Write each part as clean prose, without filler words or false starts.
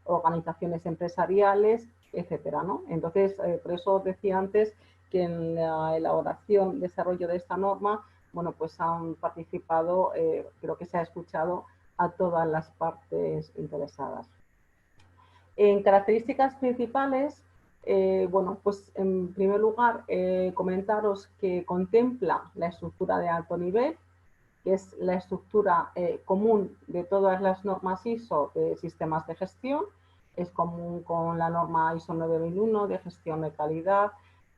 organizaciones empresariales, etcétera, ¿no? Entonces, por eso decía antes que en la elaboración, desarrollo de esta norma, bueno, pues han participado, creo que se ha escuchado a todas las partes interesadas. En características principales, bueno, pues en primer lugar, comentaros que contempla la estructura de alto nivel, que es la estructura común de todas las normas ISO de sistemas de gestión, es común con la norma ISO 9001 de gestión de calidad,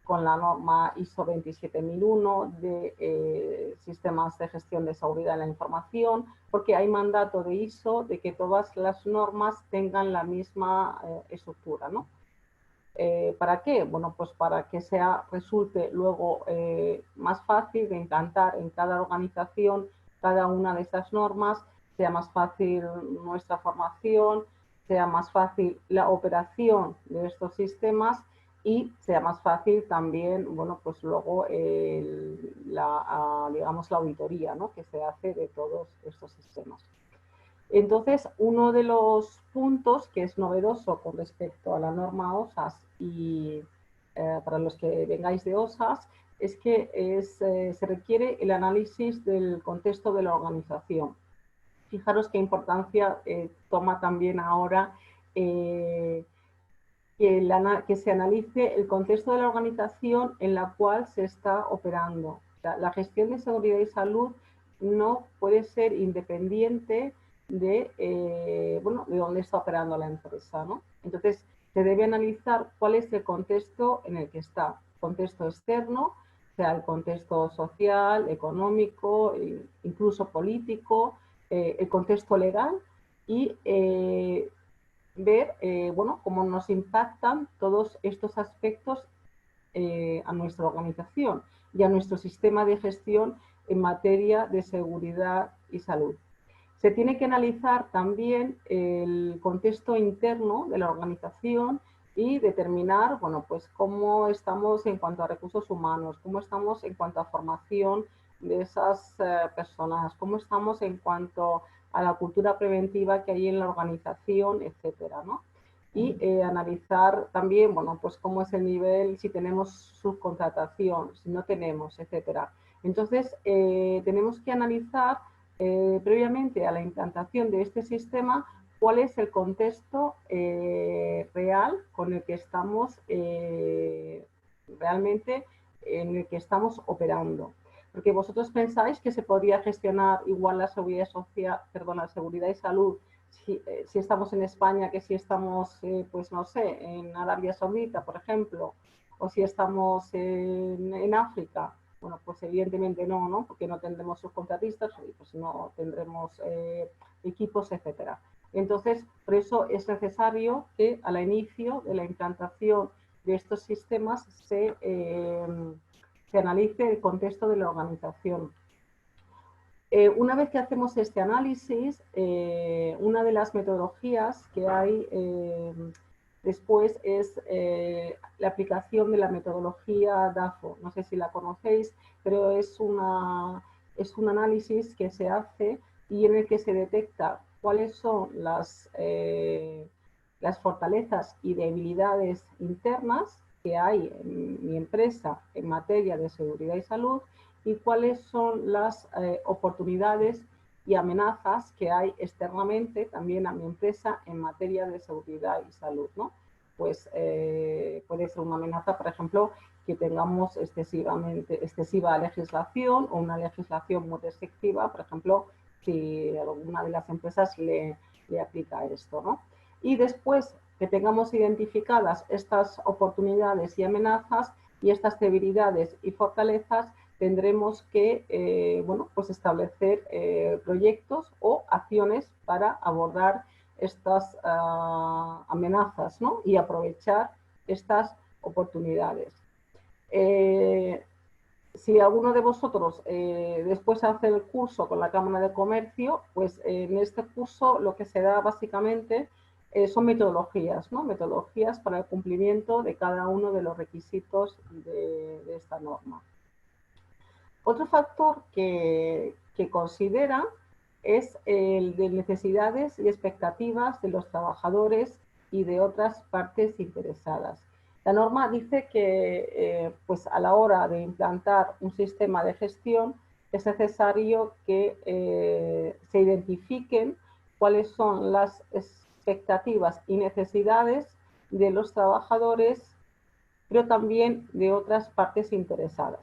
con la norma ISO 27001 de sistemas de gestión de seguridad de la información, porque hay mandato de ISO de que todas las normas tengan la misma estructura, ¿no? ¿Para qué? Bueno, pues para que resulte luego más fácil de implantar en cada organización cada una de estas normas, sea más fácil nuestra formación, sea más fácil la operación de estos sistemas y sea más fácil también, bueno, pues luego digamos, la auditoría, ¿no?, que se hace de todos estos sistemas. Entonces, uno de los puntos que es novedoso con respecto a la norma OSAS y para los que vengáis de OSAS es que se requiere el análisis del contexto de la organización. Fijaros qué importancia toma también ahora que se analice el contexto de la organización en la cual se está operando. O sea, la gestión de seguridad y salud no puede ser independiente de, bueno, de dónde está operando la empresa, ¿no? Entonces, se debe analizar cuál es el contexto en el que está. Contexto externo, sea el contexto social, económico, incluso político, el contexto legal y ver, bueno, cómo nos impactan todos estos aspectos a nuestra organización y a nuestro sistema de gestión en materia de seguridad y salud. Se tiene que analizar también el contexto interno de la organización y determinar, bueno, pues cómo estamos en cuanto a recursos humanos, cómo estamos en cuanto a formación de esas personas, cómo estamos en cuanto a la cultura preventiva que hay en la organización, etcétera, ¿no? Y analizar también, bueno, pues cómo es el nivel, si tenemos subcontratación, si no tenemos, etcétera. Entonces, tenemos que analizar previamente a la implantación de este sistema cuál es el contexto real con el que estamos realmente en el que estamos operando. Porque vosotros pensáis que se podría gestionar igual la seguridad social, perdón, la seguridad y salud si estamos en España que si estamos, pues no sé, en Arabia Saudita, por ejemplo, o si estamos en África. Bueno, pues evidentemente no, ¿no? Porque no tendremos subcontratistas y pues no tendremos equipos, etcétera. Entonces, por eso es necesario que al inicio de la implantación de estos sistemas se analice el contexto de la organización. Una vez que hacemos este análisis, una de las metodologías que hay después es la aplicación de la metodología DAFO. No sé si la conocéis, pero es un análisis que se hace y en el que se detecta cuáles son las fortalezas y debilidades internas que hay en mi empresa en materia de seguridad y salud y cuáles son las oportunidades y amenazas que hay externamente también a mi empresa en materia de seguridad y salud, ¿no? Pues puede ser una amenaza, por ejemplo, que tengamos excesiva legislación o una legislación muy restrictiva, por ejemplo, si alguna de las empresas le aplica esto, ¿no? Y después que tengamos identificadas estas oportunidades y amenazas y estas debilidades y fortalezas, tendremos que bueno, pues establecer proyectos o acciones para abordar estas amenazas, ¿no? Y aprovechar estas oportunidades. Si alguno de vosotros después hace el curso con la Cámara de Comercio, pues en este curso lo que se da básicamente son metodologías, ¿no? Metodologías para el cumplimiento de cada uno de los requisitos de esta norma. Otro factor que considera es el de necesidades y expectativas de los trabajadores y de otras partes interesadas. La norma dice que pues a la hora de implantar un sistema de gestión es necesario que se identifiquen cuáles son las expectativas y necesidades de los trabajadores, pero también de otras partes interesadas.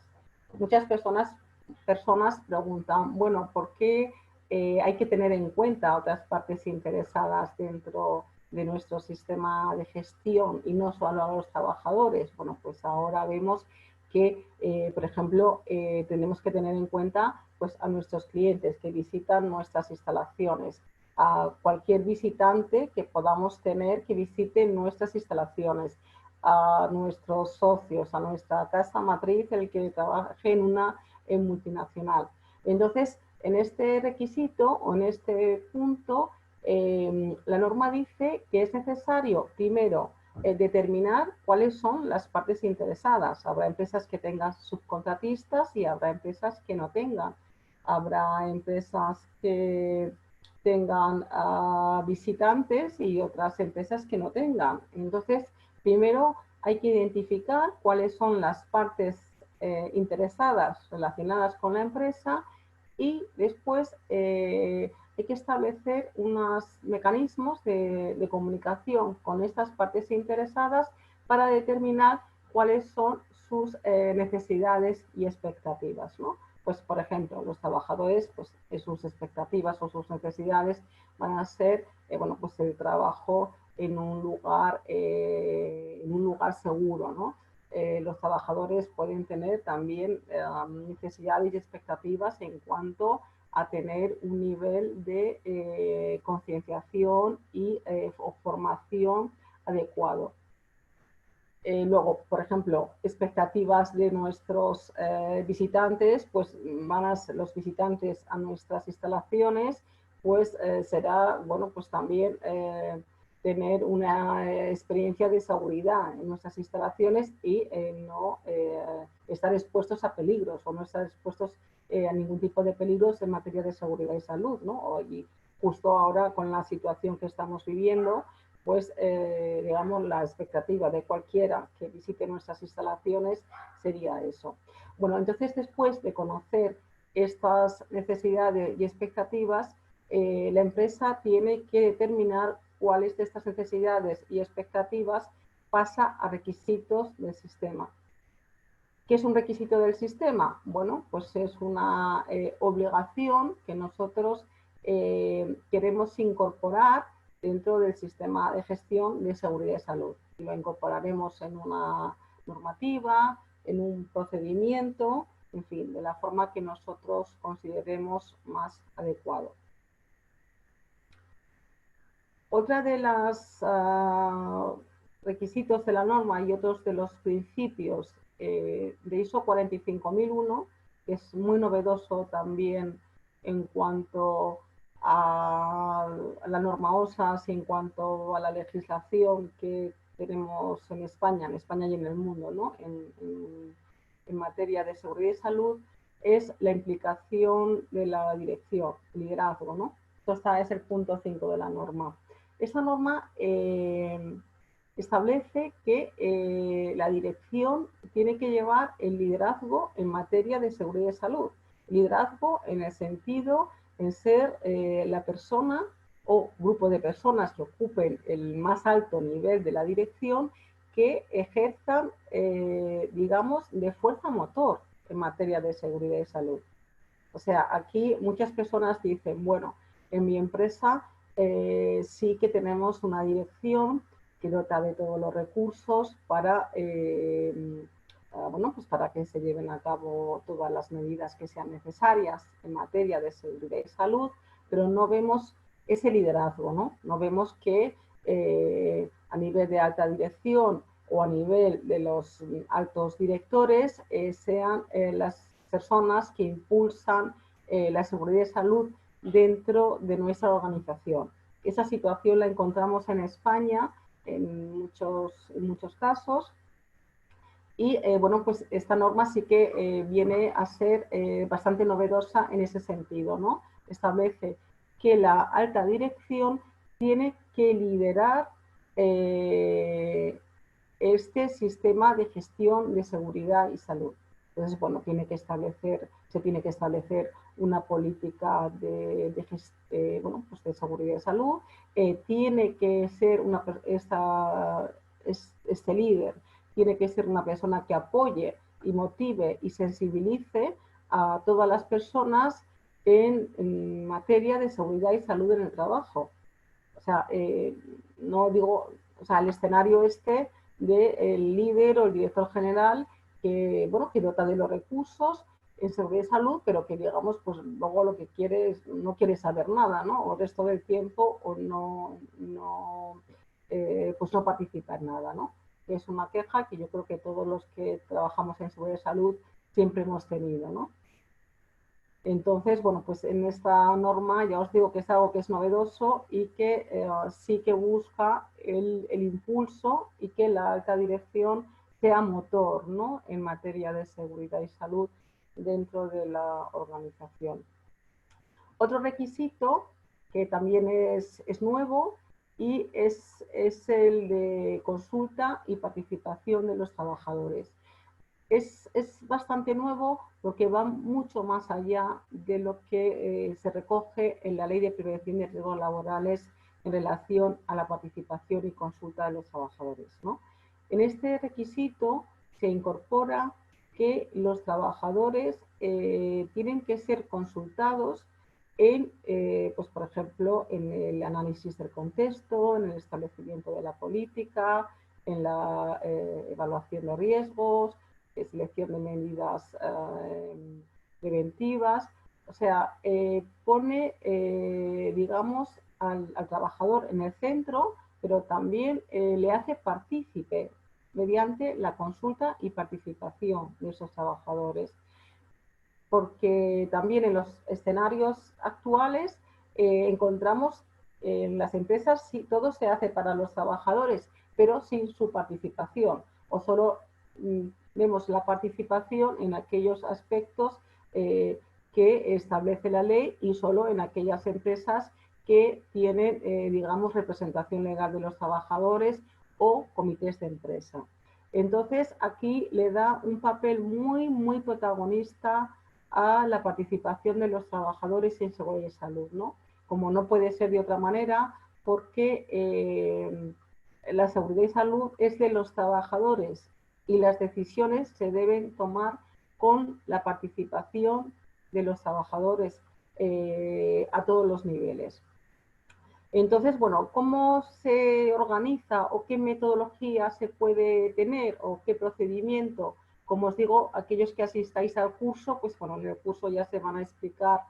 Muchas personas preguntan, bueno, ¿por qué hay que tener en cuenta otras partes interesadas dentro de nuestro sistema de gestión y no solo a los trabajadores? Bueno, pues ahora vemos que, por ejemplo, tenemos que tener en cuenta pues, a nuestros clientes que visitan nuestras instalaciones, a cualquier visitante que podamos tener que visite nuestras instalaciones, a nuestros socios, a nuestra casa matriz, el que trabaje en una multinacional. Entonces, en este requisito o en este punto, la norma dice que es necesario, primero, determinar cuáles son las partes interesadas. Habrá empresas que tengan subcontratistas y habrá empresas que no tengan. Habrá empresas que tengan visitantes y otras empresas que no tengan. Entonces, primero hay que identificar cuáles son las partes interesadas relacionadas con la empresa y después hay que establecer unos mecanismos de comunicación con estas partes interesadas para determinar cuáles son sus necesidades y expectativas, ¿no? Pues, por ejemplo, los trabajadores, pues, sus expectativas o sus necesidades van a ser, bueno, pues el trabajo en un lugar seguro, ¿no? Los trabajadores pueden tener también necesidades y expectativas en cuanto a tener un nivel de concienciación y o formación adecuado. Luego, por ejemplo, expectativas de nuestros visitantes, pues los visitantes a nuestras instalaciones, pues será, bueno, pues también tener una experiencia de seguridad en nuestras instalaciones y no estar expuestos a peligros o no estar expuestos a ningún tipo de peligros en materia de seguridad y salud, ¿no? Y justo ahora con la situación que estamos viviendo, pues digamos la expectativa de cualquiera que visite nuestras instalaciones sería eso. Bueno, entonces después de conocer estas necesidades y expectativas, la empresa tiene que determinar cuáles de estas necesidades y expectativas pasa a requisitos del sistema. ¿Qué es un requisito del sistema? Bueno, pues es una obligación que nosotros queremos incorporar dentro del sistema de gestión de seguridad y salud. Y lo incorporaremos en una normativa, en un procedimiento, en fin, de la forma que nosotros consideremos más adecuado. Otra de los requisitos de la norma y otros de los principios de ISO 45001, que es muy novedoso también en cuanto a la norma OSAS y en cuanto a la legislación que tenemos en España y en el mundo, ¿no? en materia de seguridad y salud, es la implicación de la dirección, liderazgo, ¿no? Esto es el punto 5 de la norma. Esa norma establece que la dirección tiene que llevar el liderazgo en materia de seguridad y salud. Liderazgo en el sentido en ser la persona o grupo de personas que ocupen el más alto nivel de la dirección que ejerzan, digamos, de fuerza motor en materia de seguridad y salud. O sea, aquí muchas personas dicen, bueno, en mi empresa sí que tenemos una dirección que dota de todos los recursos para, bueno, pues para que se lleven a cabo todas las medidas que sean necesarias en materia de seguridad y salud, pero no vemos ese liderazgo, ¿no? No vemos que a nivel de alta dirección o a nivel de los altos directores sean las personas que impulsan la seguridad y salud dentro de nuestra organización. Esa situación la encontramos en España en muchos casos y bueno, pues esta norma sí que viene a ser bastante novedosa en ese sentido, ¿no? Establece que la alta dirección tiene que liderar este sistema de gestión de seguridad y salud. Entonces, bueno, se tiene que establecer una política bueno, pues de seguridad y salud. Tiene que ser este líder tiene que ser una persona que apoye y motive y sensibilice a todas las personas en materia de seguridad y salud en el trabajo. O sea, no digo, o sea, el escenario del líder o el director general que, bueno, que dota de los recursos en seguridad y salud, pero que digamos, pues luego lo que quiere es, no quiere saber nada, ¿no? O el resto del tiempo o pues no participa en nada, ¿no? Es una queja que yo creo que todos los que trabajamos en seguridad y salud siempre hemos tenido, ¿no? Entonces, bueno, pues en esta norma ya os digo que es algo que es novedoso y que sí que busca el impulso y que la alta dirección sea motor, ¿no?, en materia de seguridad y salud dentro de la organización. Otro requisito que también es nuevo y es el de consulta y participación de los trabajadores. Es bastante nuevo porque va mucho más allá de lo que se recoge en la Ley de Prevención de Riesgos Laborales en relación a la participación y consulta de los trabajadores, ¿no? En este requisito se incorpora que los trabajadores tienen que ser consultados pues por ejemplo, en el análisis del contexto, en el establecimiento de la política, en la evaluación de riesgos, selección de medidas preventivas. O sea, pone, digamos, al trabajador en el centro, pero también le hace partícipe mediante la consulta y participación de esos trabajadores. Porque también en los escenarios actuales encontramos en las empresas sí, todo se hace para los trabajadores, pero sin su participación, o solo vemos la participación en aquellos aspectos que establece la ley y solo en aquellas empresas que tienen, digamos, representación legal de los trabajadores o comités de empresa. Entonces, aquí le da un papel muy, muy protagonista a la participación de los trabajadores en seguridad y salud, ¿no? Como no puede ser de otra manera, porque la seguridad y salud es de los trabajadores y las decisiones se deben tomar con la participación de los trabajadores a todos los niveles. Entonces, bueno, ¿cómo se organiza o qué metodología se puede tener o qué procedimiento? Como os digo, aquellos que asistáis al curso, pues bueno, en el curso ya se van a explicar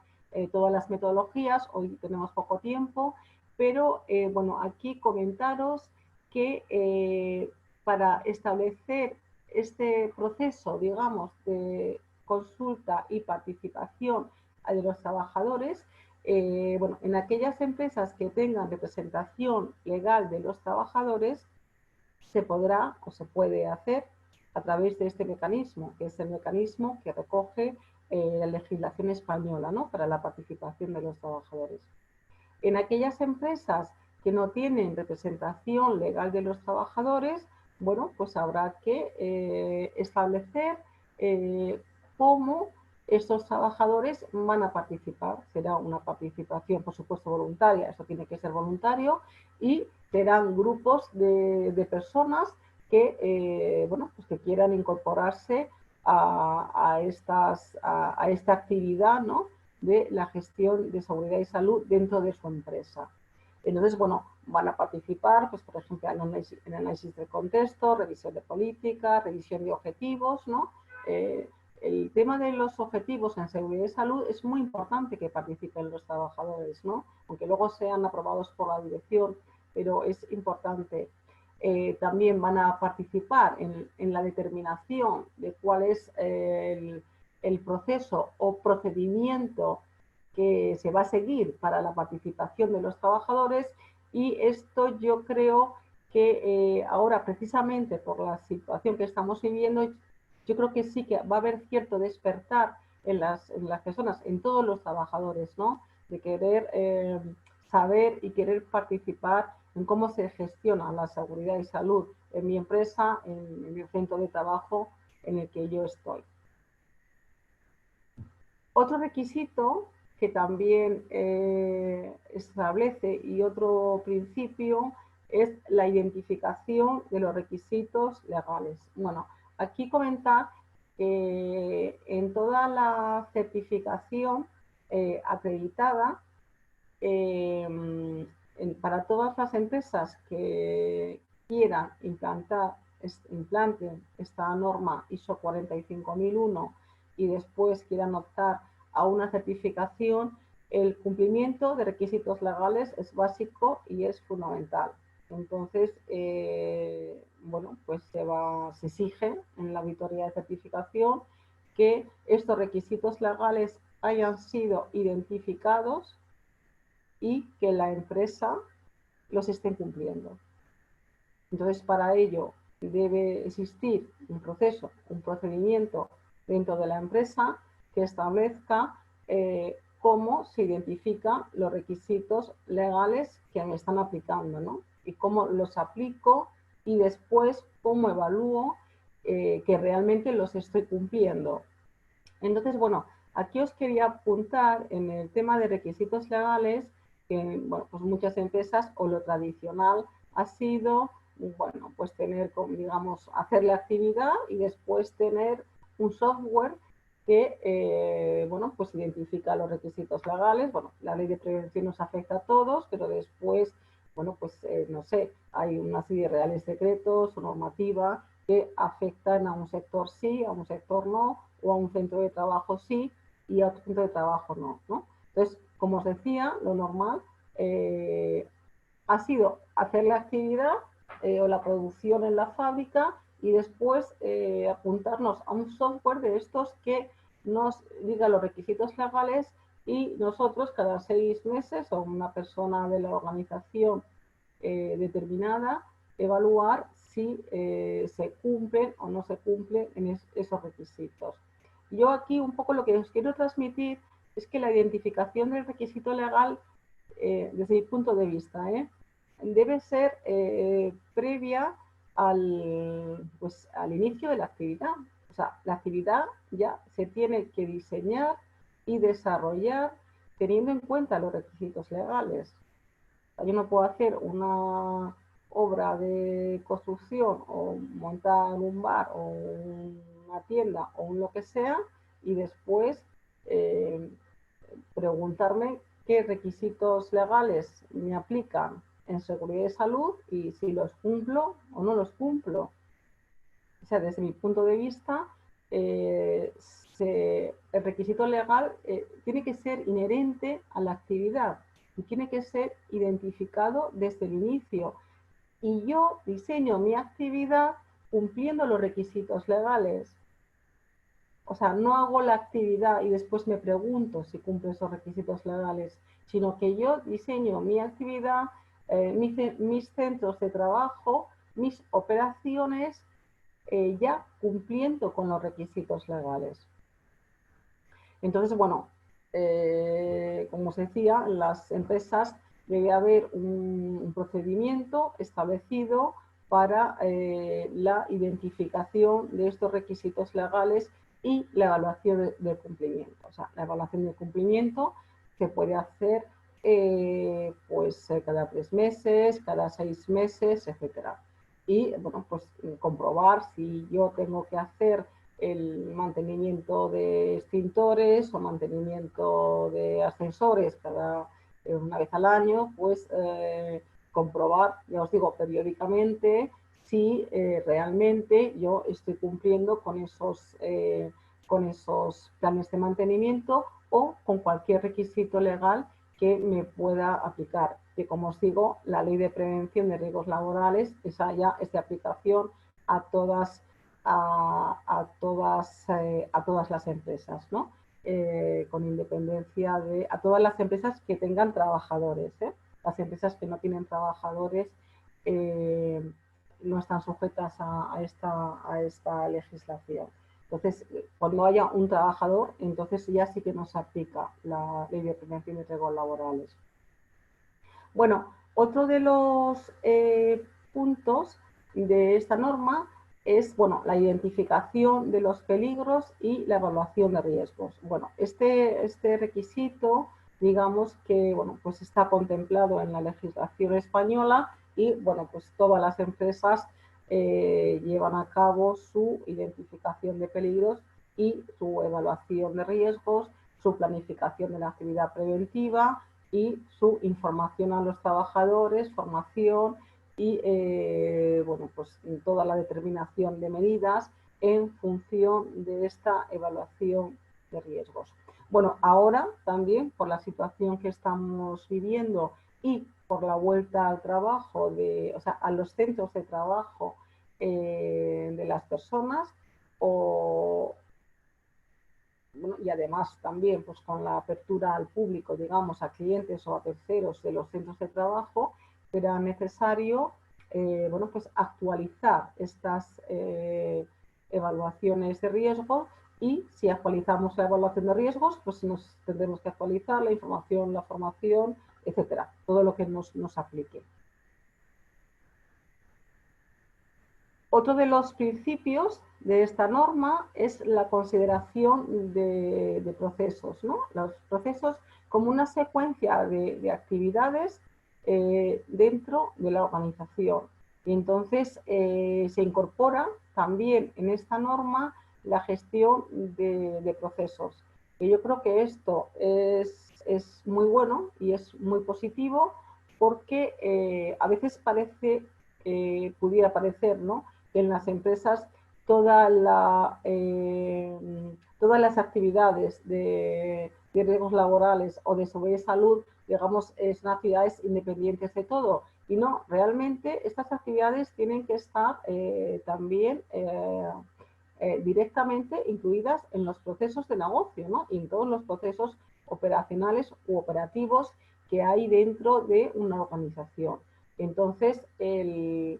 todas las metodologías, hoy tenemos poco tiempo, pero bueno, aquí comentaros que para establecer este proceso, digamos, de consulta y participación de los trabajadores, bueno, en aquellas empresas que tengan representación legal de los trabajadores, se podrá o se puede hacer a través de este mecanismo, que es el mecanismo que recoge la legislación española, ¿no?, para la participación de los trabajadores. En aquellas empresas que no tienen representación legal de los trabajadores, bueno, pues habrá que establecer cómo estos trabajadores van a participar. Será una participación, por supuesto, voluntaria, eso tiene que ser voluntario, y serán grupos de personas que, bueno, pues que quieran incorporarse a esta actividad, ¿no?, de la gestión de seguridad y salud dentro de su empresa. Entonces, bueno, van a participar, pues, por ejemplo, en análisis de contexto, revisión de política, revisión de objetivos, ¿no? El tema de los objetivos en seguridad y salud es muy importante que participen los trabajadores, ¿no?, aunque luego sean aprobados por la dirección, pero es importante. También van a participar en la determinación de cuál es el proceso o procedimiento que se va a seguir para la participación de los trabajadores, y esto yo creo que ahora, precisamente por la situación que estamos viviendo, yo creo que sí que va a haber cierto despertar en las personas, en todos los trabajadores, ¿no?, de querer saber y querer participar en cómo se gestiona la seguridad y salud en mi empresa, en el centro de trabajo en el que yo estoy. Otro requisito que también establece y otro principio es la identificación de los requisitos legales. Bueno, aquí comentar que en toda la certificación acreditada, para todas las empresas que quieran implanten esta norma ISO 45001 y después quieran optar a una certificación, el cumplimiento de requisitos legales es básico y es fundamental. Entonces, bueno, pues se exige en la auditoría de certificación que estos requisitos legales hayan sido identificados y que la empresa los esté cumpliendo. Entonces, para ello debe existir un proceso, un procedimiento dentro de la empresa que establezca cómo se identifican los requisitos legales que me están aplicando, ¿no? Y cómo los aplico y después cómo evalúo que realmente los estoy cumpliendo. Entonces, bueno, aquí os quería apuntar en el tema de requisitos legales que, bueno, pues muchas empresas o lo tradicional ha sido, bueno, pues tener, digamos, hacer la actividad y después tener un software que, bueno, pues identifica los requisitos legales. Bueno, la ley de prevención nos afecta a todos, pero después, bueno, pues no sé, hay una serie de reales decretos o normativa que afectan a un sector sí, a un sector no, o a un centro de trabajo sí y a otro centro de trabajo no, ¿no? Entonces, como os decía, lo normal ha sido hacer la actividad o la producción en la fábrica y después apuntarnos a un software de estos que nos diga los requisitos legales y nosotros cada 6 meses o una persona de la organización determinada evaluar si se cumplen o no se cumplen en esos requisitos. Yo aquí un poco lo que os quiero transmitir es que la identificación del requisito legal, desde mi punto de vista, debe ser previa pues, al inicio de la actividad. O sea, la actividad ya se tiene que diseñar y desarrollar teniendo en cuenta los requisitos legales. Yo no puedo hacer una obra de construcción o montar un bar o una tienda o lo que sea y después preguntarme qué requisitos legales me aplican en seguridad y salud y si los cumplo o no los cumplo. O sea, desde mi punto de vista, el requisito legal tiene que ser inherente a la actividad y tiene que ser identificado desde el inicio. Y yo diseño mi actividad cumpliendo los requisitos legales. O sea, no hago la actividad y después me pregunto si cumple esos requisitos legales, sino que yo diseño mi actividad, mis centros de trabajo, mis operaciones, ya cumpliendo con los requisitos legales. Entonces, bueno, como os decía, en las empresas debe haber un procedimiento establecido para la identificación de estos requisitos legales y la evaluación del cumplimiento. O sea, la evaluación del cumplimiento se puede hacer pues cada 3 meses, cada 6 meses, etcétera. Y, bueno, pues comprobar si yo tengo que hacer el mantenimiento de extintores o mantenimiento de ascensores una vez al año, pues comprobar, ya os digo, periódicamente si realmente yo estoy cumpliendo con esos planes de mantenimiento o con cualquier requisito legal que me pueda aplicar. Que, como os digo, la ley de prevención de riesgos laborales, esa ya es de aplicación a todas las empresas, ¿no? Con independencia a todas las empresas que tengan trabajadores. Las empresas que no tienen trabajadores no están sujetas a esta legislación. Entonces, cuando haya un trabajador, entonces ya sí que nos aplica la ley de prevención de riesgos laborales. Bueno, Otro de los puntos de esta norma es, bueno, la identificación de los peligros y la evaluación de riesgos. Bueno, este requisito, digamos que, bueno, pues está contemplado en la legislación española y, bueno, pues todas las empresas llevan a cabo su identificación de peligros y su evaluación de riesgos, su planificación de la actividad preventiva y su información a los trabajadores, formación y bueno, pues toda la determinación de medidas en función de esta evaluación de riesgos. Bueno, ahora también por la situación que estamos viviendo y por la vuelta al trabajo, o sea, a los centros de trabajo de las personas, o, bueno, y además también pues, con la apertura al público, digamos, a clientes o a terceros de los centros de trabajo, será necesario bueno, pues actualizar estas evaluaciones de riesgo y si actualizamos la evaluación de riesgos, pues nos tendremos que actualizar la información, la formación, etcétera, todo lo que nos aplique. Otro de los principios de esta norma es la consideración de procesos, ¿no? Los procesos como una secuencia de actividades dentro de la organización. Y entonces se incorpora también en esta norma la gestión de procesos. Y yo creo que esto es muy bueno y es muy positivo porque a veces pudiera parecer, ¿no?, en las empresas todas las actividades de riesgos laborales o de seguridad y salud, digamos, son actividades independientes de todo. Y no, realmente estas actividades tienen que estar también directamente incluidas en los procesos de negocio, ¿no? Y en todos los procesos operacionales u operativos que hay dentro de una organización. Entonces, el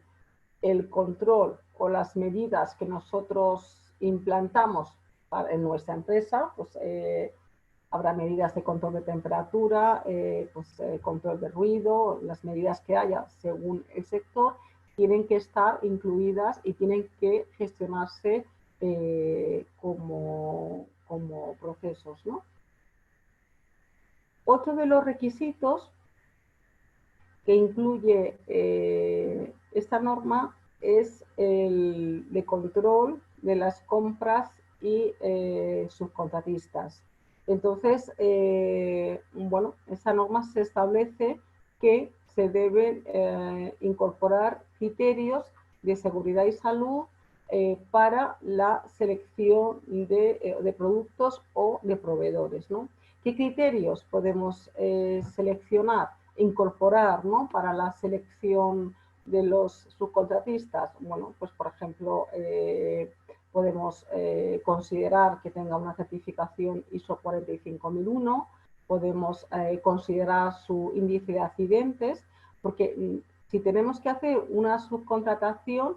control o las medidas que nosotros implantamos en nuestra empresa, pues habrá medidas de control de temperatura, control de ruido, las medidas que haya según el sector, tienen que estar incluidas y tienen que gestionarse como procesos, ¿no? Otro de los requisitos que incluye esta norma es el de control de las compras y subcontratistas. Entonces, bueno, esa norma se establece que se deben incorporar criterios de seguridad y salud para la selección de productos o de proveedores, ¿no? ¿Qué criterios podemos seleccionar? Incorporar, ¿no?, para la selección de los subcontratistas. Bueno, pues por ejemplo, podemos considerar que tenga una certificación ISO 45001, podemos considerar su índice de accidentes, porque si tenemos que hacer una subcontratación,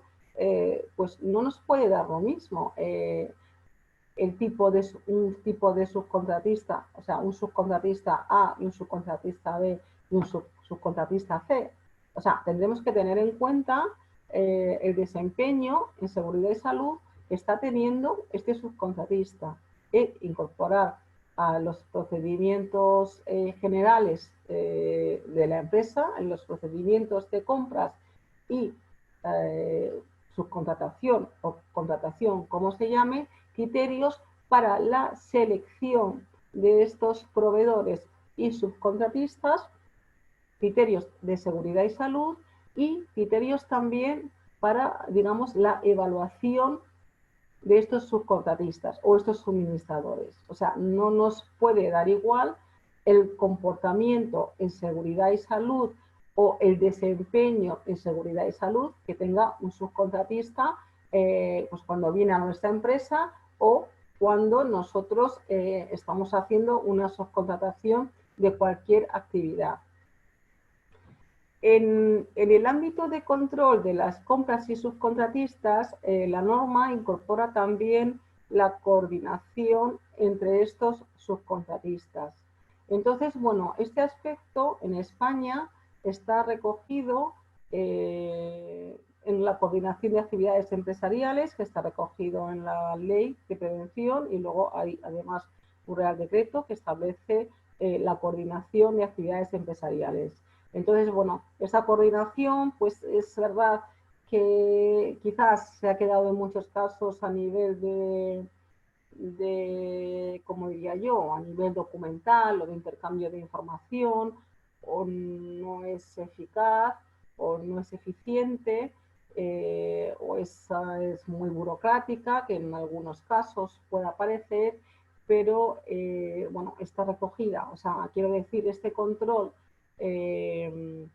pues no nos puede dar lo mismo. Un tipo de subcontratista, o sea, un subcontratista A y un subcontratista B y un subcontratista C. O sea, tendremos que tener en cuenta el desempeño en seguridad y salud que está teniendo este subcontratista e incorporar a los procedimientos generales de la empresa, en los procedimientos de compras y subcontratación o contratación, como se llame, criterios para la selección de estos proveedores y subcontratistas, criterios de seguridad y salud y criterios también para, digamos, la evaluación de estos subcontratistas o estos suministradores. O sea, no nos puede dar igual el comportamiento en seguridad y salud o el desempeño en seguridad y salud que tenga un subcontratista pues cuando viene a nuestra empresa o cuando nosotros estamos haciendo una subcontratación de cualquier actividad. En el ámbito de control de las compras y subcontratistas, la norma incorpora también la coordinación entre estos subcontratistas. Entonces, bueno, este aspecto en España está recogido en la coordinación de actividades empresariales, que está recogido en la ley de prevención, y luego hay además un Real Decreto que establece la coordinación de actividades empresariales. Entonces, bueno, esa coordinación, pues es verdad que quizás se ha quedado en muchos casos a nivel como diría yo, a nivel documental o de intercambio de información, o no es eficaz, o no es eficiente, o es muy burocrática, que en algunos casos puede aparecer, pero bueno, está recogida. O sea, quiero decir, este control de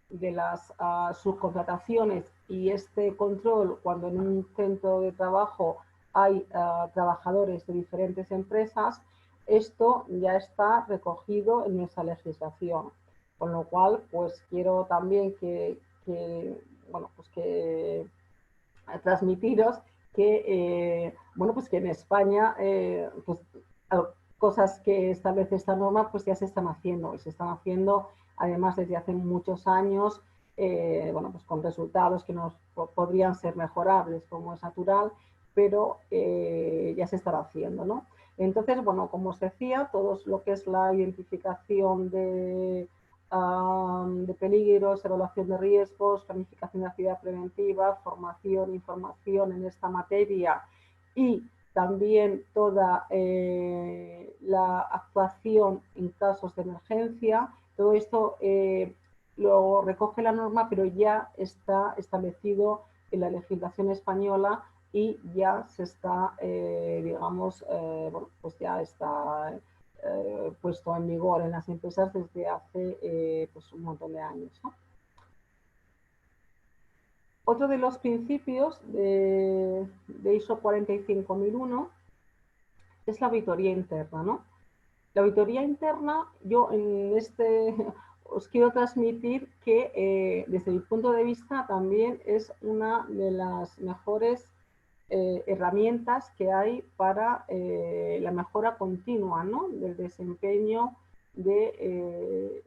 las subcontrataciones y este control cuando en un centro de trabajo hay trabajadores de diferentes empresas, esto ya está recogido en nuestra legislación. Con lo cual, pues quiero también bueno, pues que transmitiros que, bueno, pues que en España, pues, cosas que establece esta norma, pues ya se están haciendo, y se están haciendo además desde hace muchos años, bueno, pues con resultados que nos podrían ser mejorables, como es natural, pero ya se están haciendo, ¿no? Entonces, bueno, como os decía, todo lo que es la identificación de peligros, evaluación de riesgos, planificación de actividad preventiva, formación, información en esta materia y también toda la actuación en casos de emergencia. Todo esto lo recoge la norma, pero ya está establecido en la legislación española y ya se está, digamos, bueno, pues ya está puesto en vigor en las empresas desde hace pues un montón de años, ¿no? Otro de los principios de ISO 45001 es la auditoría interna, ¿no? La auditoría interna, yo en os quiero transmitir que desde mi punto de vista también es una de las mejores herramientas que hay para la mejora continua, ¿no? Del desempeño de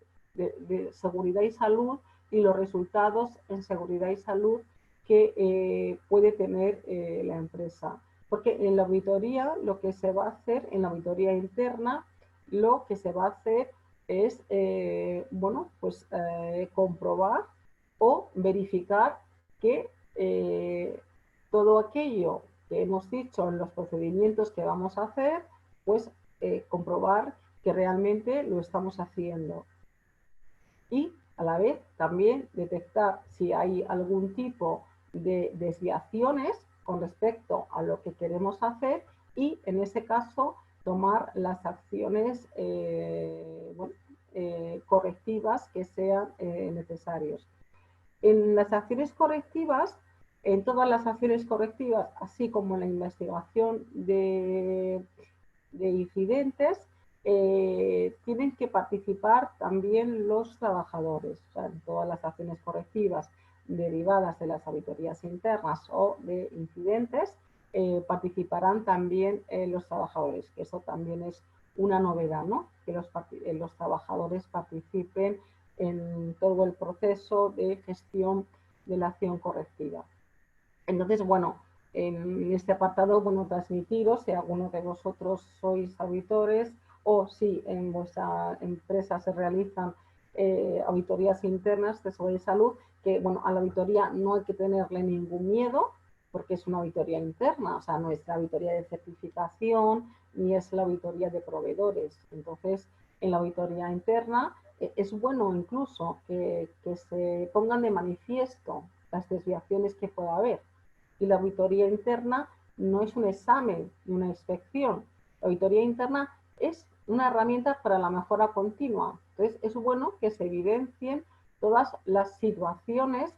seguridad y salud y los resultados en seguridad y salud que puede tener la empresa. Porque en la auditoría, lo que se va a hacer, en la auditoría interna, lo que se va a hacer es, bueno, pues comprobar o verificar que todo aquello que hemos dicho en los procedimientos que vamos a hacer, pues comprobar que realmente lo estamos haciendo. Y a la vez también detectar si hay algún tipo de desviaciones con respecto a lo que queremos hacer y en ese caso tomar las acciones bueno, correctivas que sean necesarias. En las acciones correctivas, en todas las acciones correctivas, así como en la investigación de incidentes, tienen que participar también los trabajadores. O sea, en todas las acciones correctivas derivadas de las auditorías internas o de incidentes, participarán también los trabajadores, que eso también es una novedad, ¿no? Que los trabajadores participen en todo el proceso de gestión de la acción correctiva. Entonces, bueno, en este apartado, bueno, transmitiros si alguno de vosotros sois auditores o si en vuestra empresa se realizan auditorías internas de seguridad y salud, que, bueno, a la auditoría no hay que tenerle ningún miedo porque es una auditoría interna, o sea, no es la auditoría de certificación ni es la auditoría de proveedores. Entonces, en la auditoría interna es bueno incluso que se pongan de manifiesto las desviaciones que pueda haber. Y la auditoría interna no es un examen ni una inspección. La auditoría interna es una herramienta para la mejora continua. Entonces, es bueno que se evidencien todas las situaciones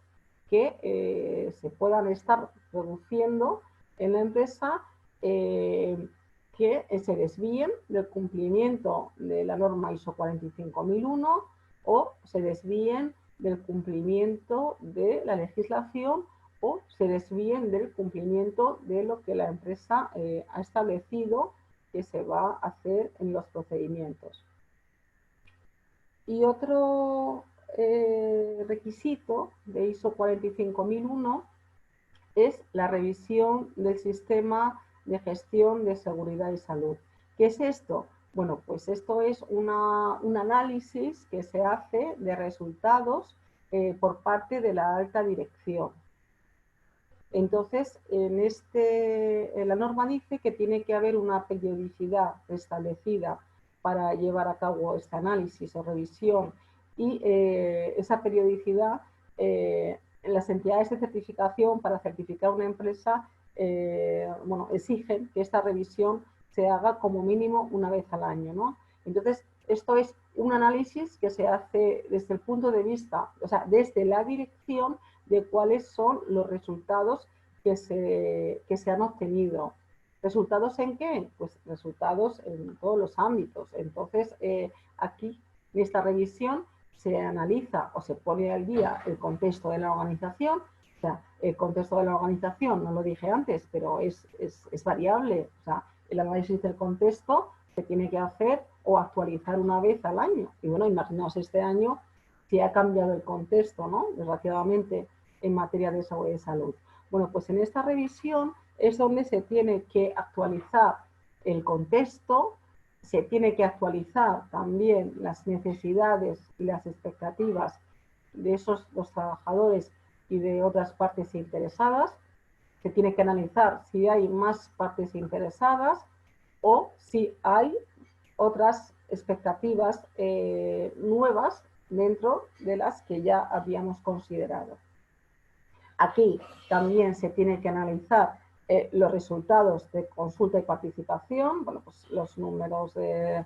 que se puedan estar produciendo en la empresa que se desvíen del cumplimiento de la norma ISO 45001 o se desvíen del cumplimiento de la legislación o se desvíen del cumplimiento de lo que la empresa ha establecido que se va a hacer en los procedimientos. Y otro requisito de ISO 45001 es la revisión del sistema de gestión de seguridad y salud. ¿Qué es esto? Bueno, pues esto es un análisis que se hace de resultados por parte de la alta dirección. Entonces, la norma dice que tiene que haber una periodicidad establecida para llevar a cabo este análisis o revisión y esa periodicidad, las entidades de certificación para certificar una empresa exigen que esta revisión se haga como mínimo una vez al año, ¿no? Entonces, esto es un análisis que se hace desde el punto de vista, o sea, desde la dirección de cuáles son los resultados que se han obtenido. ¿Resultados en qué? Pues resultados en todos los ámbitos. Entonces, aquí, en esta revisión, se analiza o se pone al día el contexto de la organización. O sea, el contexto de la organización, no lo dije antes, pero es variable. O sea, el análisis del contexto se tiene que hacer o actualizar una vez al año. Y bueno, imaginaos este año si ha cambiado el contexto, ¿no? Desgraciadamente, en materia de seguridad y salud. Bueno, pues en esta revisión es donde se tiene que actualizar el contexto, se tiene que actualizar también las necesidades y las expectativas de los trabajadores y de otras partes interesadas, se tiene que analizar si hay más partes interesadas o si hay otras expectativas nuevas dentro de las que ya habíamos considerado. Aquí también se tiene que analizar los resultados de consulta y participación, bueno, pues los números de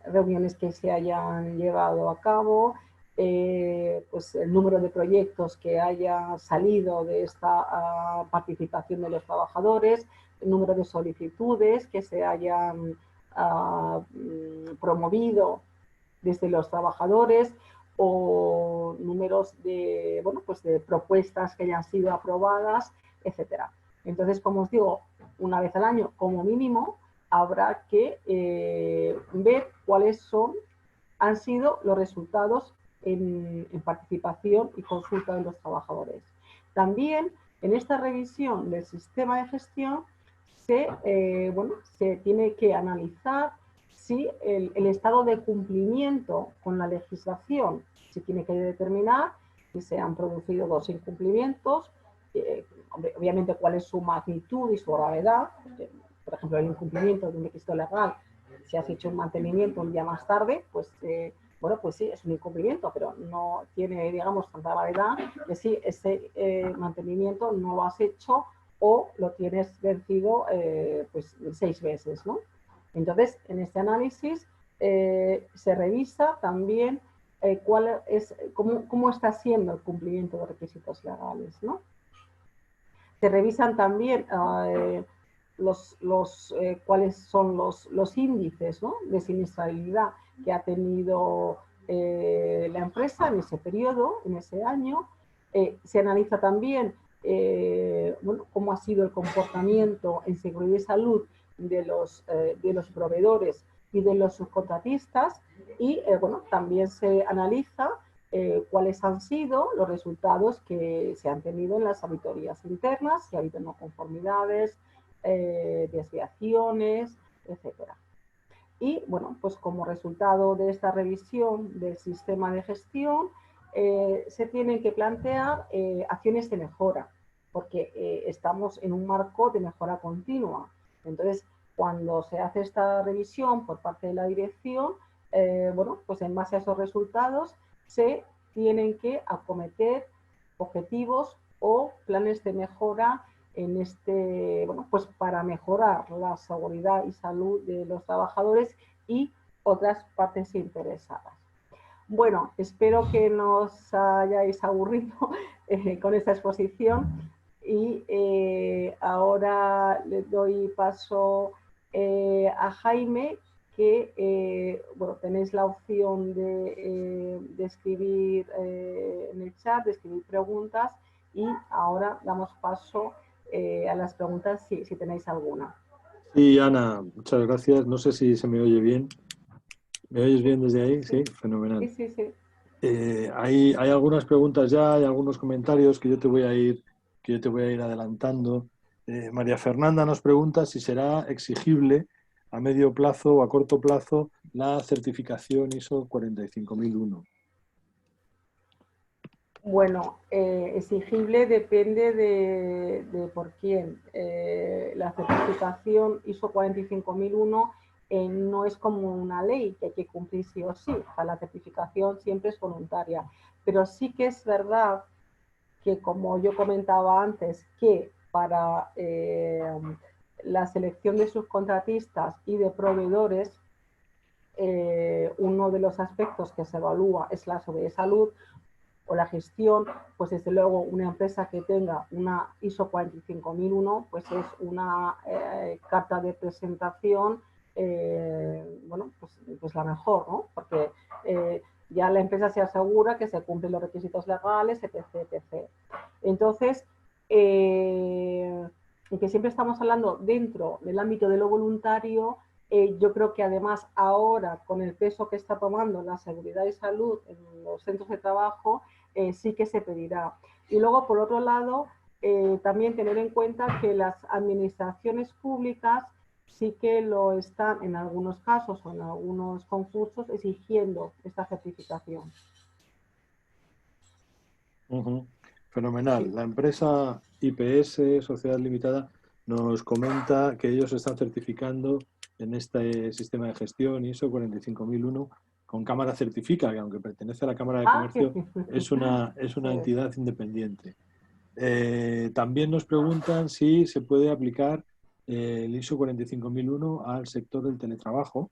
reuniones que se hayan llevado a cabo, pues el número de proyectos que haya salido de esta participación de los trabajadores, el número de solicitudes que se hayan promovido desde los trabajadores o números de, bueno, pues de propuestas que hayan sido aprobadas, etcétera. Entonces, como os digo, una vez al año, como mínimo, habrá que ver cuáles han sido los resultados en participación y consulta de los trabajadores. También, en esta revisión del sistema de gestión, se tiene que analizar si el estado de cumplimiento con la legislación se tiene que determinar si se han producido dos incumplimientos, obviamente cuál es su magnitud y su gravedad, porque, por ejemplo, el incumplimiento de un requisito legal, si has hecho un mantenimiento un día más tarde, pues bueno, pues sí, es un incumplimiento, pero no tiene, digamos, tanta gravedad que si ese mantenimiento no lo has hecho o lo tienes vencido pues 6 veces, ¿no? Entonces, en este análisis se revisa también cómo está siendo el cumplimiento de requisitos legales, ¿no? Se revisan también cuáles son los índices, ¿no?, de siniestralidad que ha tenido la empresa en ese periodo, en ese año. Se analiza también bueno, cómo ha sido el comportamiento en seguridad y salud de los proveedores y de los subcontratistas y bueno, también se analiza cuáles han sido los resultados que se han tenido en las auditorías internas, si ha habido no conformidades, desviaciones, etcétera. Y bueno, pues como resultado de esta revisión del sistema de gestión, se tienen que plantear acciones de mejora, porque estamos en un marco de mejora continua. Entonces, cuando se hace esta revisión por parte de la dirección, bueno, pues en base a esos resultados se tienen que acometer objetivos o planes de mejora en bueno, pues para mejorar la seguridad y salud de los trabajadores y otras partes interesadas. Bueno, espero que no os hayáis aburrido con esta exposición y ahora le doy paso a Jaime, que bueno, tenéis la opción de escribir en el chat, de escribir preguntas y ahora damos paso a las preguntas si tenéis alguna. Sí, Ana, muchas gracias. No sé si se me oye bien. ¿Me oyes bien desde ahí? Sí, fenomenal. Sí. Hay algunas preguntas ya, hay algunos comentarios que yo te voy a ir adelantando. María Fernanda nos pregunta si será exigible a medio plazo o a corto plazo la certificación ISO 45001. Bueno, exigible depende de por quién. La certificación ISO 45001 no es como una ley que hay que cumplir sí o sí. O sea, la certificación siempre es voluntaria. Pero sí que es verdad que, como yo comentaba antes, que para la selección de subcontratistas y de proveedores, uno de los aspectos que se evalúa es la seguridad y salud o la gestión. Pues desde luego una empresa que tenga una ISO 45001 pues es una carta de presentación, bueno, pues la mejor, ¿no? Porque ya la empresa se asegura que se cumplen los requisitos legales, etc. etc. Entonces, y que siempre estamos hablando dentro del ámbito de lo voluntario, yo creo que además ahora, con el peso que está tomando la seguridad y salud en los centros de trabajo, sí que se pedirá. Y luego, por otro lado, también tener en cuenta que las administraciones públicas sí que lo están, en algunos casos o en algunos concursos, exigiendo esta certificación. Ujú. Fenomenal. Sí. La empresa IPS, Sociedad Limitada, nos comenta que ellos están certificando en este sistema de gestión ISO 45001 con Cámara Certifica, que aunque pertenece a la Cámara de Ah, Comercio, es una pues, entidad independiente. También nos preguntan si se puede aplicar el ISO 45001 al sector del teletrabajo.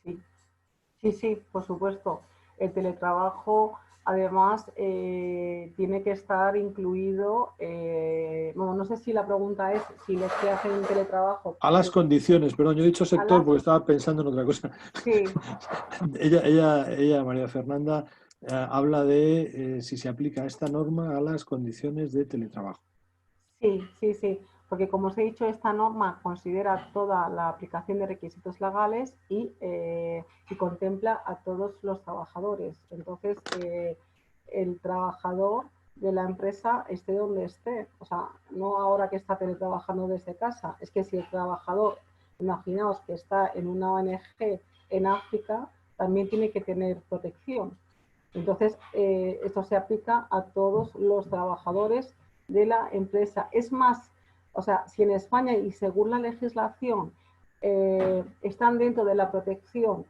sí. Sí, sí, por supuesto. El teletrabajo, además, tiene que estar incluido. Bueno, no sé si la pregunta es si los que hacen teletrabajo. A las condiciones, perdón, yo he dicho A sector las, porque estaba pensando en otra cosa. sí, Ella, María Fernanda, habla de si se aplica esta norma a las condiciones de teletrabajo. sí, sí, sí. Porque, como os he dicho, esta norma considera toda la aplicación de requisitos legales y contempla a todos los trabajadores. Entonces, el trabajador de la empresa esté donde esté. O sea, no ahora que está teletrabajando desde casa. Es que si el trabajador, imaginaos que está en una ONG en África, también tiene que tener protección. Entonces, esto se aplica a todos los trabajadores de la empresa. Es más, o sea, si en España y según la legislación están dentro de la protección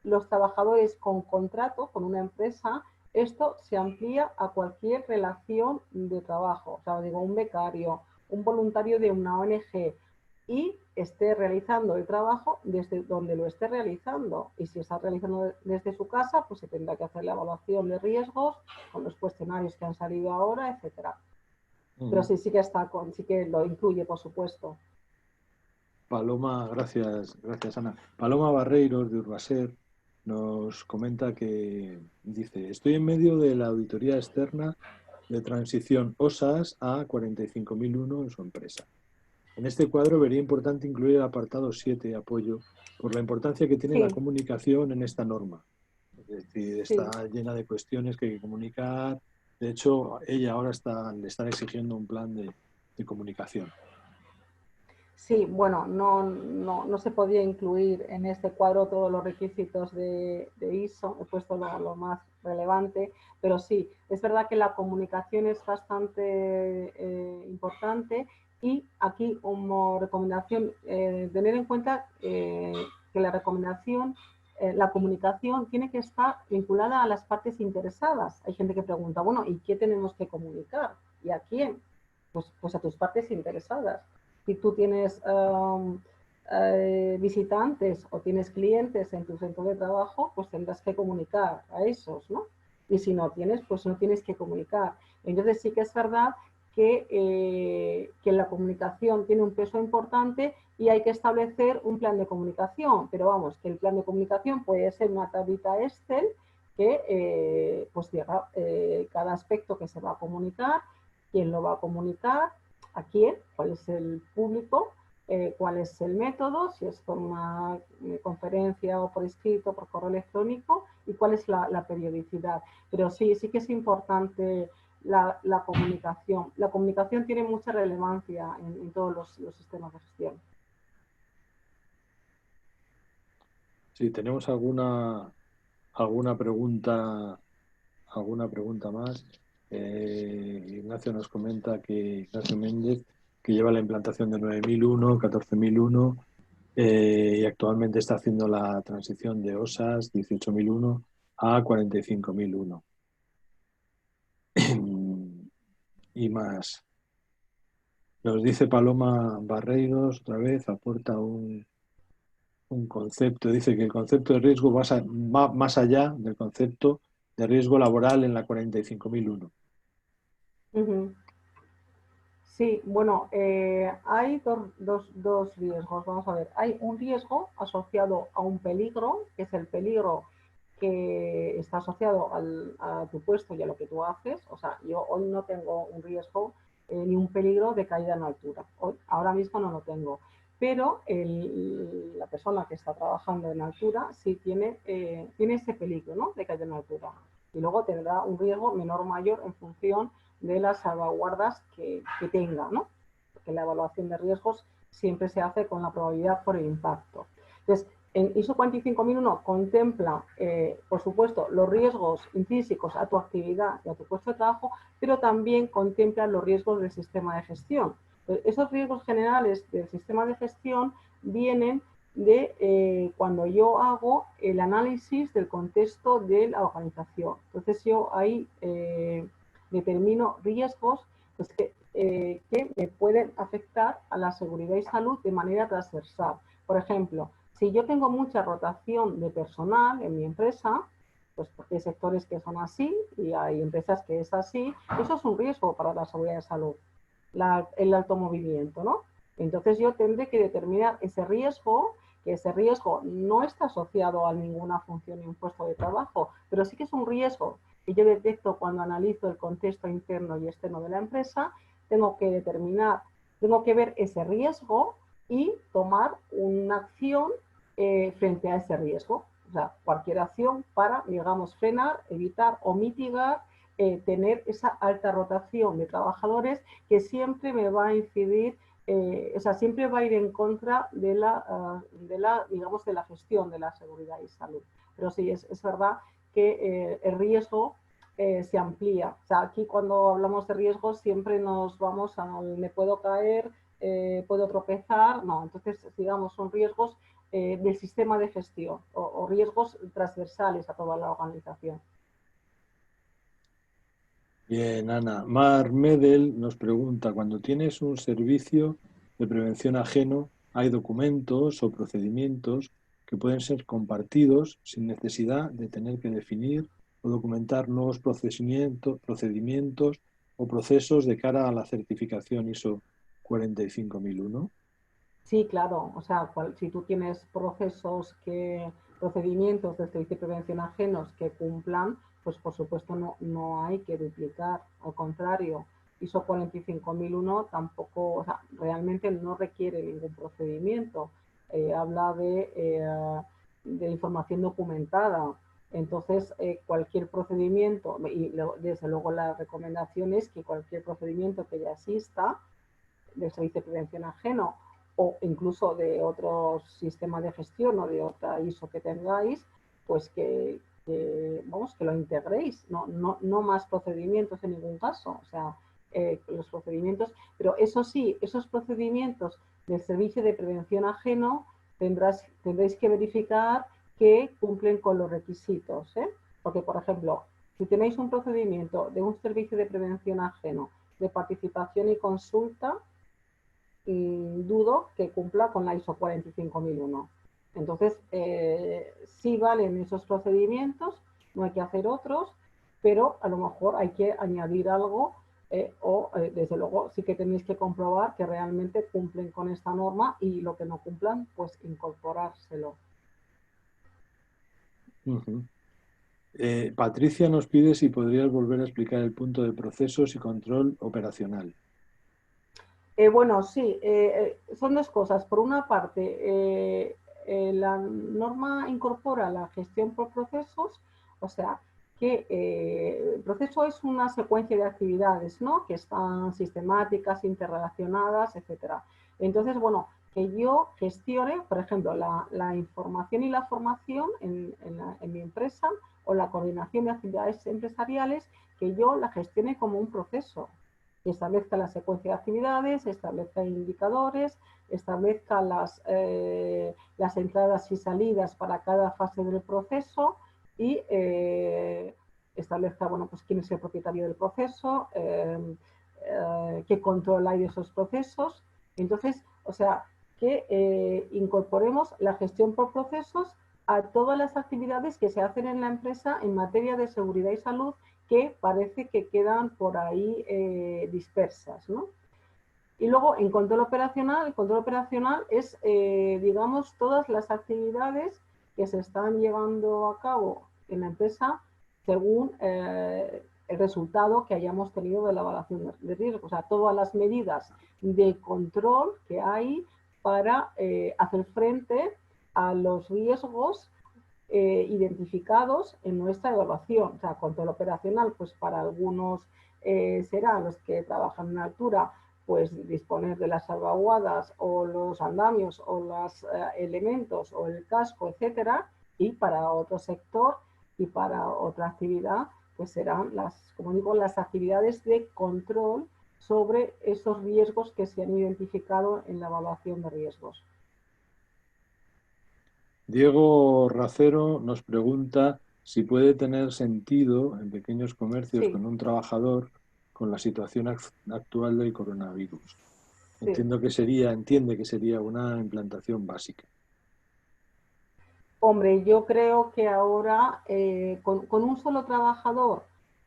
los trabajadores con contrato con una empresa, esto se amplía a cualquier relación de trabajo. O sea, digo, un becario, un voluntario de una ONG, y esté realizando el trabajo desde donde lo esté realizando. Y si está realizando desde su casa, pues se tendrá que hacer la evaluación de riesgos con los cuestionarios que han salido ahora, etcétera. Pero Ujú. sí, sí que lo incluye, por supuesto. Paloma, gracias Ana. Paloma Barreiros de Urbaser nos comenta que dice, estoy en medio de la auditoría externa de transición OSAS a 45001 en su empresa. En este cuadro vería importante incluir el apartado 7, apoyo, por la importancia que tiene la Sí, comunicación en esta norma. Es decir, sí. está llena de cuestiones que hay que comunicar. De hecho, ella ahora le están exigiendo un plan de comunicación. Sí, bueno, no se podía incluir en este cuadro todos los requisitos de ISO, he puesto lo más relevante, pero sí, es verdad que la comunicación es bastante importante, y aquí como recomendación, tener en cuenta que la comunicación tiene que estar vinculada a las partes interesadas. Hay gente que pregunta, bueno, ¿y qué tenemos que comunicar? ¿Y a quién? Pues a tus partes interesadas. Si tú tienes visitantes o tienes clientes en tu centro de trabajo, pues tendrás que comunicar a esos, ¿no? Y si no tienes, pues no tienes que comunicar. Entonces sí que es verdad que la comunicación tiene un peso importante y hay que establecer un plan de comunicación. Pero vamos, que el plan de comunicación puede ser una tablita Excel que pues diga cada aspecto que se va a comunicar, quién lo va a comunicar, a quién, cuál es el público, cuál es el método, si es por una conferencia o por escrito, por correo electrónico, y cuál es la periodicidad. Pero sí, sí que es importante la comunicación. La comunicación tiene mucha relevancia en todos los sistemas de gestión. Sí, tenemos alguna pregunta más. Ignacio nos comenta que Ignacio Méndez, que lleva la implantación de 9001, 14001 y actualmente está haciendo la transición de OSAS 18001 a 45001. Y más. Nos dice Paloma Barreiros, otra vez, aporta un concepto. Dice que el concepto de riesgo va más allá del concepto de riesgo laboral en la 45001. Uh-huh. Sí, bueno, hay dos riesgos. Vamos a ver, hay un riesgo asociado a un peligro, que es el peligro que está asociado a tu puesto y a lo que tú haces. O sea, yo hoy no tengo un riesgo ni un peligro de caída en altura. Hoy, ahora mismo no lo tengo. Pero la persona que está trabajando en altura sí tiene ese peligro, ¿no?, de caída en altura. Y luego tendrá un riesgo menor o mayor en función de las salvaguardas que tenga, ¿no? Porque la evaluación de riesgos siempre se hace con la probabilidad por el impacto. Entonces, en ISO 45001 contempla, por supuesto, los riesgos intrínsecos a tu actividad y a tu puesto de trabajo, pero también contempla los riesgos del sistema de gestión. Entonces, esos riesgos generales del sistema de gestión vienen de cuando yo hago el análisis del contexto de la organización. Entonces, yo ahí determino riesgos pues, que me pueden afectar a la seguridad y salud de manera transversal. Por ejemplo, si yo tengo mucha rotación de personal en mi empresa, pues porque hay sectores que son así y hay empresas que es así, eso es un riesgo para la seguridad y salud, el alto movimiento, ¿no? Entonces yo tendré que determinar ese riesgo, que ese riesgo no está asociado a ninguna función ni un puesto de trabajo, pero sí que es un riesgo que yo detecto cuando analizo el contexto interno y externo de la empresa. Tengo que determinar, tengo que ver ese riesgo y tomar una acción frente a ese riesgo. O sea, cualquier acción para, digamos, frenar, evitar o mitigar tener esa alta rotación de trabajadores que siempre me va a incidir, o sea, siempre va a ir en contra digamos, de la gestión de la seguridad y salud. Pero sí, es verdad que el riesgo se amplía. O sea, aquí cuando hablamos de riesgos siempre nos vamos al me puedo caer, puedo tropezar. No, entonces, digamos, son riesgos del sistema de gestión o riesgos transversales a toda la organización. Bien, Ana. Mar Medel nos pregunta, cuando tienes un servicio de prevención ajeno, ¿hay documentos o procedimientos que pueden ser compartidos sin necesidad de tener que definir o documentar nuevos procedimientos o procesos de cara a la certificación ISO 45001? Sí, claro. O sea, si tú tienes procedimientos de servicio de prevención ajenos que cumplan, pues por supuesto no hay que duplicar. Al contrario, ISO 45001 tampoco, o sea, realmente no requiere ningún procedimiento. Habla de información documentada. Entonces, cualquier procedimiento, y desde luego la recomendación es que cualquier procedimiento que ya exista del servicio de prevención ajeno o incluso de otro sistema de gestión o de otra ISO que tengáis, pues vamos, que lo integréis, no más procedimientos en ningún caso, o sea, los procedimientos, pero eso sí, esos procedimientos del servicio de prevención ajeno tendréis que verificar que cumplen con los requisitos, ¿eh? Porque, por ejemplo, si tenéis un procedimiento de un servicio de prevención ajeno de participación y consulta, dudo que cumpla con la ISO 45001. Entonces, sí valen esos procedimientos, no hay que hacer otros, pero a lo mejor hay que añadir algo desde luego sí que tenéis que comprobar que realmente cumplen con esta norma y lo que no cumplan, pues incorporárselo. Patricia nos pide si podrías volver a explicar el punto de procesos y control operacional. Bueno, sí, son dos cosas. Por una parte, la norma incorpora la gestión por procesos, o sea, que el proceso es una secuencia de actividades, ¿no? Que están sistemáticas, interrelacionadas, etcétera. Entonces, bueno, que yo gestione, por ejemplo, la información y la formación en mi empresa o la coordinación de actividades empresariales, que yo la gestione como un proceso, que establezca la secuencia de actividades, establezca indicadores, establezca las entradas y salidas para cada fase del proceso y establezca, bueno, pues quién es el propietario del proceso, qué control hay de esos procesos. Entonces, o sea, que incorporemos la gestión por procesos a todas las actividades que se hacen en la empresa en materia de seguridad y salud, que parece que quedan por ahí dispersas, ¿no? Y luego, en el control operacional es, digamos, todas las actividades que se están llevando a cabo en la empresa según el resultado que hayamos tenido de la evaluación de riesgo. O sea, todas las medidas de control que hay para hacer frente a los riesgos identificados en nuestra evaluación. O sea, control operacional, pues para algunos será los que trabajan en altura, pues disponer de las salvaguardas o los andamios o los elementos o el casco, etcétera, y para otro sector y para otra actividad, pues serán las, como digo, las actividades de control sobre esos riesgos que se han identificado en la evaluación de riesgos. Diego Racero nos pregunta si puede tener sentido en pequeños comercios Sí, con un trabajador con la situación actual del coronavirus. sí. Entiende que sería una implantación básica. Hombre, yo creo que ahora con un solo trabajador,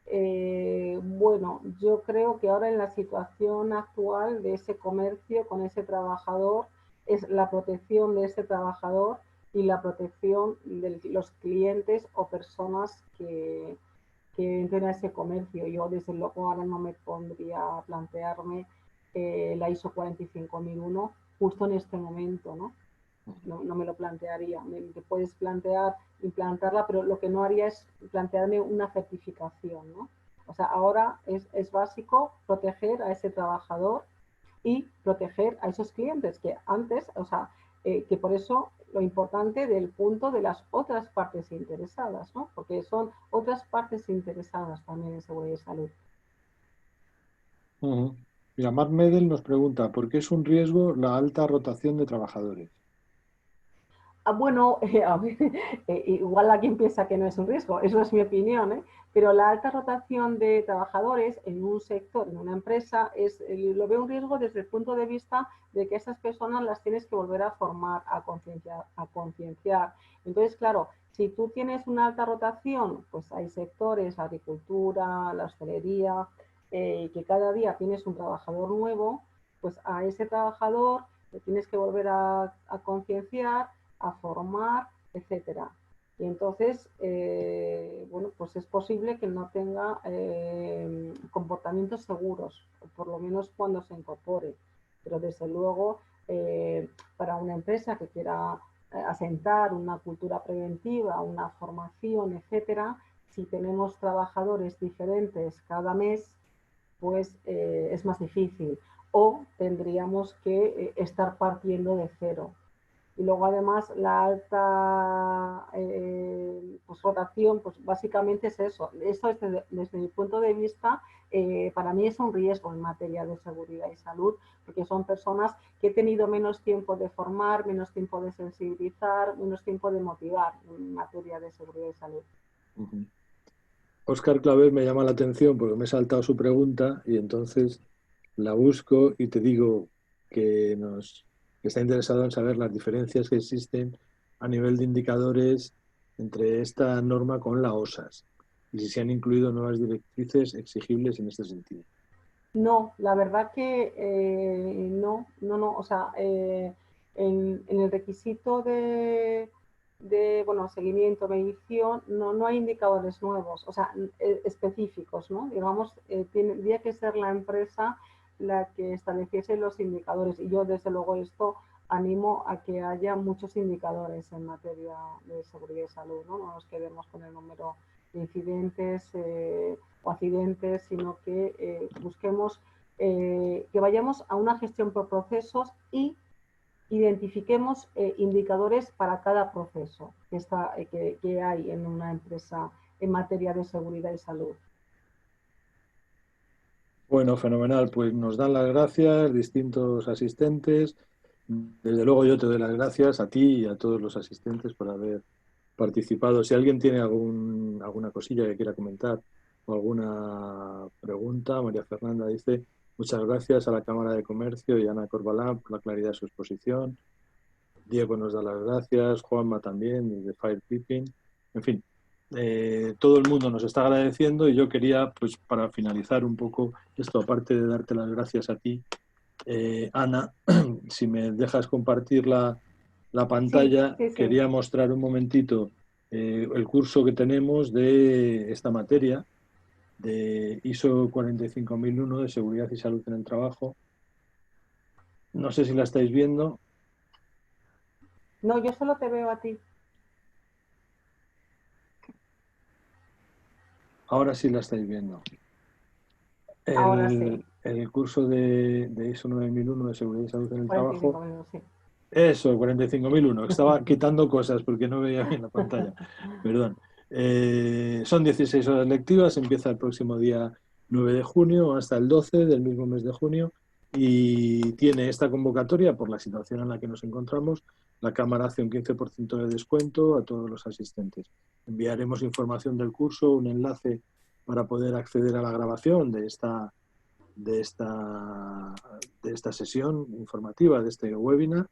bueno, yo creo que ahora en la situación actual de ese comercio con ese trabajador es la protección de ese trabajador y la protección de los clientes o personas que entren a ese comercio. Yo desde luego ahora no me pondría a plantearme la ISO 45001 justo en este momento, ¿no? No me lo plantearía. Te puedes plantear implantarla, pero lo que no haría es plantearme una certificación, ¿no? O sea, ahora es básico proteger a ese trabajador y proteger a esos clientes que antes, o sea, que por eso lo importante del punto de las otras partes interesadas, ¿no? Porque son otras partes interesadas también en seguridad y salud. Ujú. Mira, Mark Medel nos pregunta, ¿por qué es un riesgo la alta rotación de trabajadores? Bueno, a ver, igual alguien piensa que no es un riesgo, eso es mi opinión, ¿eh? Pero la alta rotación de trabajadores en un sector, en una empresa, lo veo un riesgo desde el punto de vista de que esas personas las tienes que volver a formar, a concienciar. Entonces, claro, si tú tienes una alta rotación, pues hay sectores, la agricultura, la hostelería, que cada día tienes un trabajador nuevo, pues a ese trabajador le tienes que volver a concienciar, a formar, etcétera. Y entonces, bueno, pues es posible que no tenga comportamientos seguros, o por lo menos cuando se incorpore. Pero desde luego, para una empresa que quiera asentar una cultura preventiva, una formación, etcétera, si tenemos trabajadores diferentes cada mes, pues es más difícil. O tendríamos que estar partiendo de cero. Y luego además la alta pues, rotación, pues básicamente es eso. Eso es desde mi punto de vista, para mí es un riesgo en materia de seguridad y salud, porque son personas que he tenido menos tiempo de formar, menos tiempo de sensibilizar, menos tiempo de motivar en materia de seguridad y salud. Ujú. Óscar Claver me llama la atención porque me he saltado su pregunta y entonces la busco y te digo que está interesado en saber las diferencias que existen a nivel de indicadores entre esta norma con la OSAS y si se han incluido nuevas directrices exigibles en este sentido. No, la verdad que no, o sea, en el requisito bueno, seguimiento, medición, no hay indicadores nuevos, o sea, específicos, ¿no? Digamos, tendría que ser la empresa la que estableciese los indicadores. Y yo, desde luego, esto animo a que haya muchos indicadores en materia de seguridad y salud, ¿no? No nos quedemos con el número de incidentes o accidentes, sino que busquemos, que vayamos a una gestión por procesos y identifiquemos indicadores para cada proceso que hay en una empresa en materia de seguridad y salud. Bueno, fenomenal. Pues nos dan las gracias distintos asistentes. Desde luego yo te doy las gracias a ti y a todos los asistentes por haber participado. Si alguien tiene alguna cosilla que quiera comentar o alguna pregunta, María Fernanda dice: muchas gracias a la Cámara de Comercio y a Ana Corbalán por la claridad de su exposición. Diego nos da las gracias, Juanma también, de Firekeeping. En fin, todo el mundo nos está agradeciendo y yo quería, pues para finalizar un poco esto, aparte de darte las gracias a ti, Ana, si me dejas compartir la pantalla, Sí, sí, sí. Quería mostrar un momentito el curso que tenemos de esta materia, de ISO 45001 de Seguridad y Salud en el Trabajo. No sé si la estáis viendo. No, yo solo te veo a ti. Ahora sí la estáis viendo. Ahora sí. El curso de ISO 9001 de Seguridad y Salud en el 45 Trabajo. minutos, sí. Eso, 45001. Estaba quitando cosas porque no veía bien la pantalla. Perdón. Son 16 horas lectivas, empieza el próximo día 9 de junio hasta el 12 del mismo mes de junio y tiene esta convocatoria por la situación en la que nos encontramos. La Cámara hace un 15% de descuento a todos los asistentes. Enviaremos información del curso, un enlace para poder acceder a la grabación de esta sesión informativa, de este webinar.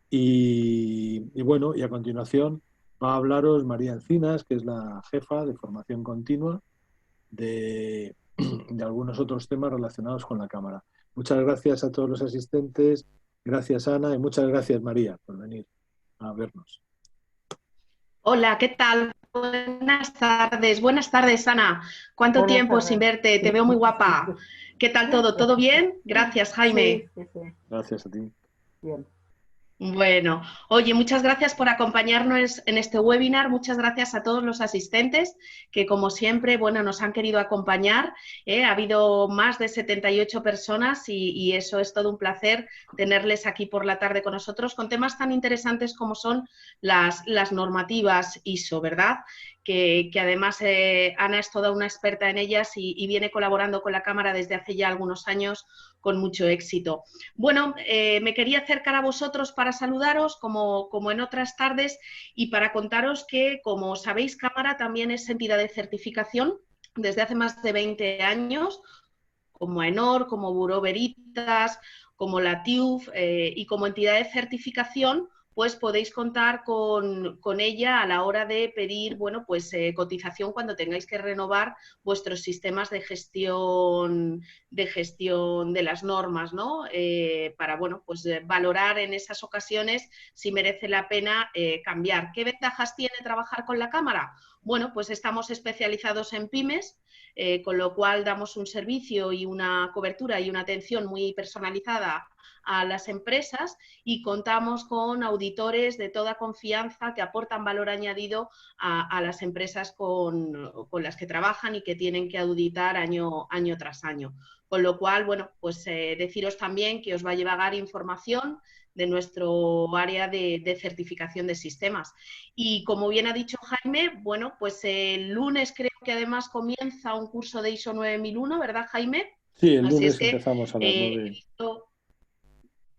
Y bueno, y a continuación va a hablaros María Encinas, que es la jefa de formación continua de algunos otros temas relacionados con la Cámara. Muchas gracias a todos los asistentes, gracias Ana y muchas gracias María por venir a vernos. Hola, ¿qué tal? Buenas tardes Ana. ¿Cuánto Buenas tiempo tardes. sin verte? Te veo muy guapa. ¿Qué tal todo? ¿Todo bien? Gracias, Jaime. Sí, sí, sí. Gracias a ti. Bien. Bueno, oye, muchas gracias por acompañarnos en este webinar, muchas gracias a todos los asistentes que, como siempre, bueno, nos han querido acompañar. Ha habido más de 78 personas y eso es todo un placer tenerles aquí por la tarde con nosotros con temas tan interesantes como son las normativas ISO, ¿verdad? Que además Ana es toda una experta en ellas y viene colaborando con la Cámara desde hace ya algunos años con mucho éxito. Bueno, me quería acercar a vosotros para saludaros como en otras tardes y para contaros que, como sabéis, Cámara también es entidad de certificación desde hace más de 20 años, como AENOR, como Bureau Veritas, como la TÜV y como entidad de certificación, pues podéis contar con ella a la hora de pedir, bueno, pues cotización cuando tengáis que renovar vuestros sistemas de gestión de las normas, ¿no? Para, bueno, pues valorar en esas ocasiones si merece la pena cambiar. ¿Qué ventajas tiene trabajar con la Cámara? Bueno, pues estamos especializados en pymes, con lo cual damos un servicio y una cobertura y una atención muy personalizada a las empresas y contamos con auditores de toda confianza que aportan valor añadido a las empresas con las que trabajan y que tienen que auditar año tras año. Con lo cual, bueno, pues deciros también que os va a llegar información de nuestro área de certificación de sistemas. Y como bien ha dicho Jaime, bueno, pues el lunes creo que además comienza un curso de ISO 9001, ¿verdad, Jaime? Sí, el Así es lunes que empezamos a las 9.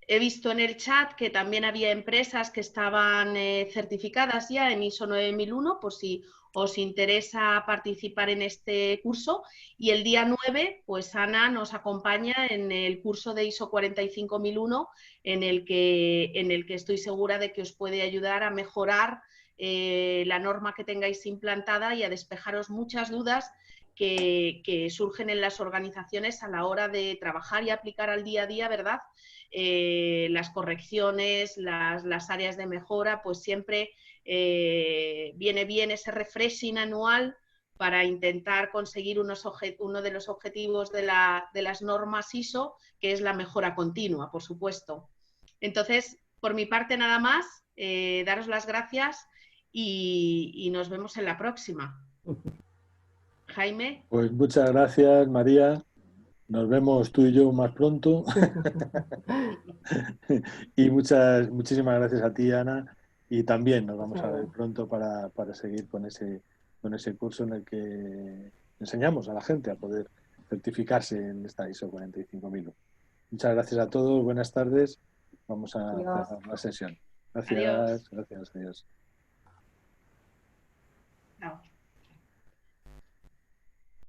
he visto en el chat que también había empresas que estaban certificadas ya en ISO 9001, por si os interesa participar en este curso. Y el día 9, pues Ana nos acompaña en el curso de ISO 45001, en el que estoy segura de que os puede ayudar a mejorar la norma que tengáis implantada y a despejaros muchas dudas que surgen en las organizaciones a la hora de trabajar y aplicar al día a día, ¿verdad? Las correcciones, las áreas de mejora, pues siempre viene bien ese refreshing anual para intentar conseguir uno de los objetivos de las normas ISO, que es la mejora continua, por supuesto. Entonces, por mi parte nada más, daros las gracias y nos vemos en la próxima. Jaime. Pues muchas gracias, María. Nos vemos tú y yo más pronto. Y muchísimas gracias a ti, Ana. Y también nos vamos a ver pronto para seguir con ese curso en el que enseñamos a la gente a poder certificarse en esta ISO 45001. Muchas gracias a todos. Buenas tardes. Vamos a cerrar la sesión. Gracias. Adiós. Gracias. Adiós. Chao.